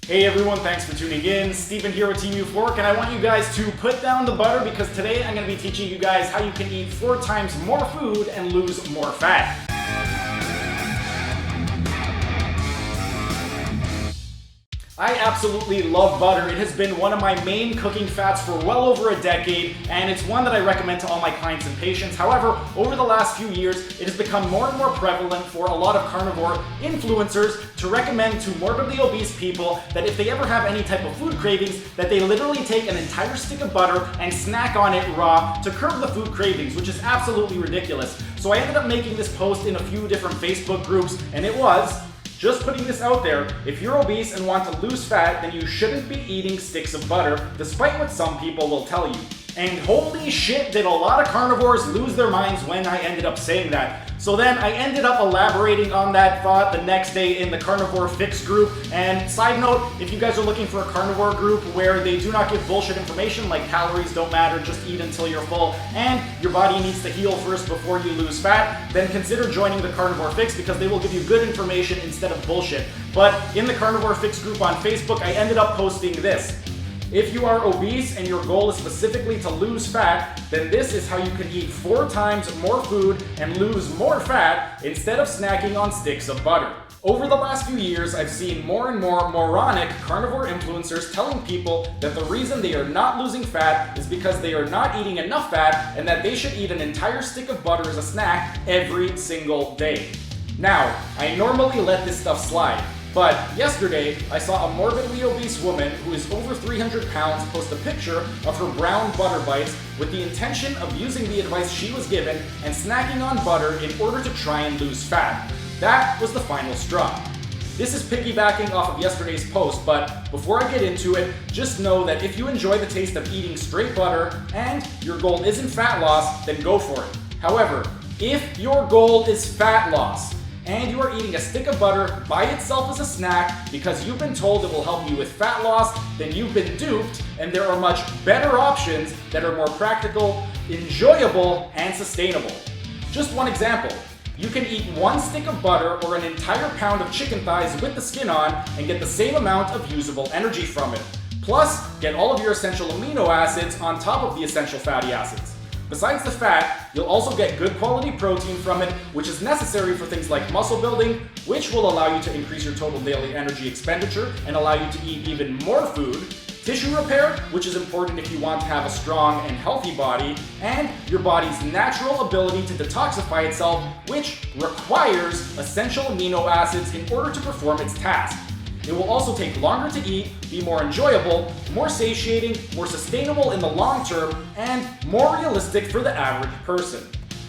Hey everyone, thanks for tuning in. Steven here with Team Euphoric, and I want you guys to put down the butter because today I'm going to be teaching you guys how you can eat 4 times more food and lose more fat. I absolutely love butter. It has been one of my main cooking fats for well over a decade, and it's one that I recommend to all my clients and patients. However, over the last few years, it has become more and more prevalent for a lot of carnivore influencers to recommend to morbidly obese people that if they ever have any type of food cravings, that they literally take an entire stick of butter and snack on it raw to curb the food cravings, which is absolutely ridiculous. So I ended up making this post in a few different Facebook groups, and it was just putting this out there: if you're obese and want to lose fat, then you shouldn't be eating sticks of butter, despite what some people will tell you. And holy shit, did a lot of carnivores lose their minds when I ended up saying that. So then I ended up elaborating on that thought the next day in the Carnivore Fix group. And side note, if you guys are looking for a carnivore group where they do not give bullshit information like calories don't matter, just eat until you're full, and your body needs to heal first before you lose fat, then consider joining the Carnivore Fix because they will give you good information instead of bullshit. But in the Carnivore Fix group on Facebook, I ended up posting this: if you are obese and your goal is specifically to lose fat, then this is how you can eat 4 times more food and lose more fat instead of snacking on sticks of butter. Over the last few years, I've seen more and more moronic carnivore influencers telling people that the reason they are not losing fat is because they are not eating enough fat and that they should eat an entire stick of butter as a snack every single day. Now, I normally let this stuff slide, but yesterday, I saw a morbidly obese woman who is over 300 pounds post a picture of her brown butter bites with the intention of using the advice she was given and snacking on butter in order to try and lose fat. That was the final straw. This is piggybacking off of yesterday's post, but before I get into it, just know that if you enjoy the taste of eating straight butter and your goal isn't fat loss, then go for it. However, if your goal is fat loss, and you are eating a stick of butter by itself as a snack because you've been told it will help you with fat loss, then you've been duped, and there are much better options that are more practical, enjoyable, and sustainable. Just one example: you can eat 1 stick of butter or an entire pound of chicken thighs with the skin on and get the same amount of usable energy from it. Plus, get all of your essential amino acids on top of the essential fatty acids. Besides the fat, you'll also get good quality protein from it, which is necessary for things like muscle building, which will allow you to increase your total daily energy expenditure and allow you to eat even more food, tissue repair, which is important if you want to have a strong and healthy body, and your body's natural ability to detoxify itself, which requires essential amino acids in order to perform its task. It will also take longer to eat, be more enjoyable, more satiating, more sustainable in the long term, and more realistic for the average person.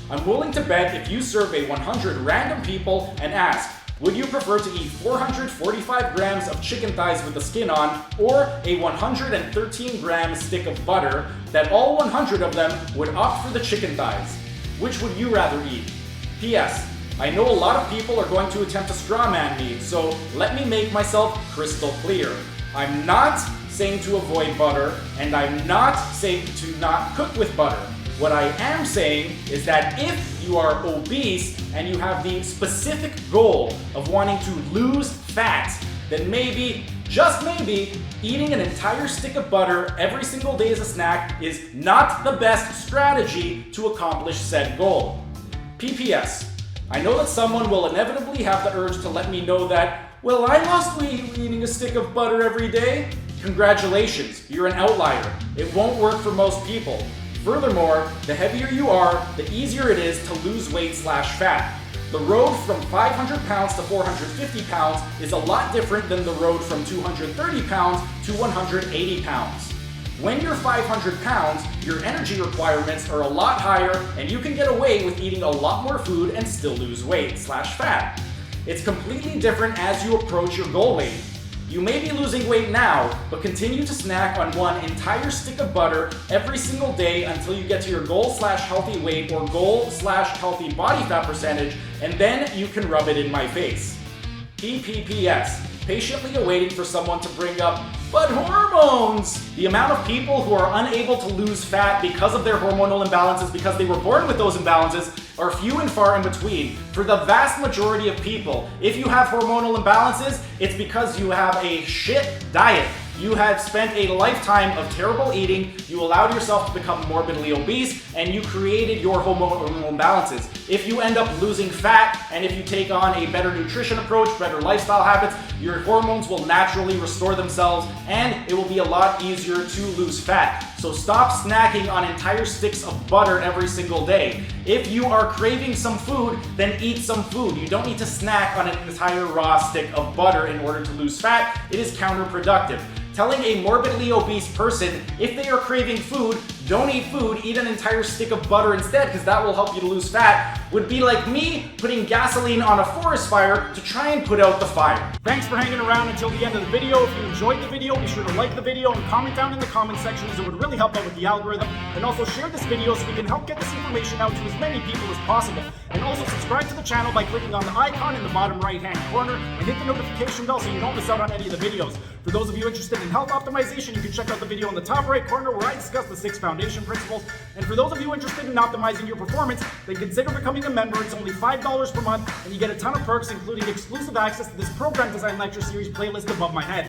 I'm willing to bet if you survey 100 random people and ask, would you prefer to eat 445 grams of chicken thighs with the skin on or a 113-gram stick of butter, that all 100 of them would opt for the chicken thighs. Which would you rather eat? P.S. I know a lot of people are going to attempt to strawman me, so let me make myself crystal clear. I'm not saying to avoid butter, and I'm not saying to not cook with butter. What I am saying is that if you are obese and you have the specific goal of wanting to lose fat, then maybe, just maybe, eating an entire stick of butter every single day as a snack is not the best strategy to accomplish said goal. PPS. I know that someone will inevitably have the urge to let me know that, well, I lost weight eating a stick of butter every day. Congratulations, you're an outlier. It won't work for most people. Furthermore, the heavier you are, the easier it is to lose weight/fat. The road from 500 pounds to 450 pounds is a lot different than the road from 230 pounds to 180 pounds. When you're 500 pounds, your energy requirements are a lot higher and you can get away with eating a lot more food and still lose weight/fat. It's completely different as you approach your goal weight. You may be losing weight now, but continue to snack on 1 entire stick of butter every single day until you get to your goal/healthy weight or goal/healthy body fat percentage, and then you can rub it in my face. PPPS. Patiently awaiting for someone to bring up, but hormones! The amount of people who are unable to lose fat because of their hormonal imbalances because they were born with those imbalances are few and far in between. For the vast majority of people, if you have hormonal imbalances, it's because you have a shit diet. You have spent a lifetime of terrible eating, you allowed yourself to become morbidly obese, and you created your hormonal imbalances. If you end up losing fat, and if you take on a better nutrition approach, better lifestyle habits, your hormones will naturally restore themselves, and it will be a lot easier to lose fat. So stop snacking on entire sticks of butter every single day. If you are craving some food, then eat some food. You don't need to snack on an entire raw stick of butter in order to lose fat. It is counterproductive. Telling a morbidly obese person, if they are craving food, don't eat food, eat an entire stick of butter instead, because that will help you to lose fat, would be like me putting gasoline on a forest fire to try and put out the fire. Thanks for hanging around until the end of the video. If you enjoyed the video, be sure to like the video and comment down in the comment section, as it would really help out with the algorithm. And also share this video so we can help get this information out to as many people as possible. And also subscribe to the channel by clicking on the icon in the bottom right hand corner and hit the notification bell so you don't miss out on any of the videos. For those of you interested in health optimization, you can check out the video in the top right corner where I discuss the 6 foundation principles. And for those of you interested in optimizing your performance, then consider becoming a member. It's only $5 per month, and you get a ton of perks, including exclusive access to this program design lecture series playlist above my head.